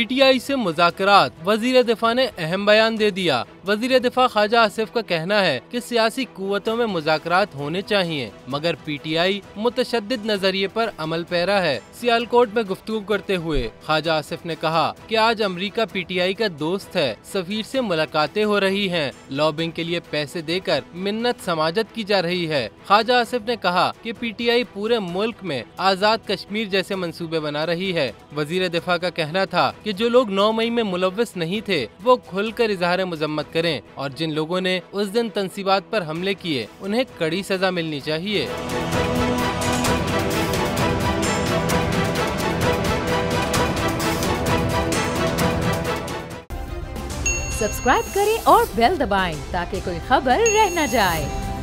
PTI से मुज़ाकरात, वज़ीर दिफा ने अहम बयान दे दिया। वज़ीर दिफा ख्वाजा आसिफ का कहना है कि सियासी कुव्वतों में मुज़ाकरात होने चाहिए, मगर PTI मुतशद्दिद नजरिए पर अमल पैरा है। सियालकोट में गुफ्तगू करते हुए ख्वाजा आसिफ ने कहा कि आज अमरीका PTI का दोस्त है, सफीर से मुलाकातें हो रही हैं, लॉबिंग के लिए पैसे देकर मिन्नत समाजत की जा रही है। ख्वाजा आसिफ ने कहा कि PTI पूरे मुल्क में आज़ाद कश्मीर जैसे मंसूबे बना रही है। वज़ीर दिफा का कहना था कि जो लोग 9 मई में मुलव्वस नहीं थे वो खुलकर इजहार मजम्मत करें और जिन लोगों ने उस दिन तंसीबात पर हमले किए उन्हें कड़ी सजा मिलनी चाहिए। सब्सक्राइब करें और बेल दबाएं ताकि कोई खबर रह न जाए।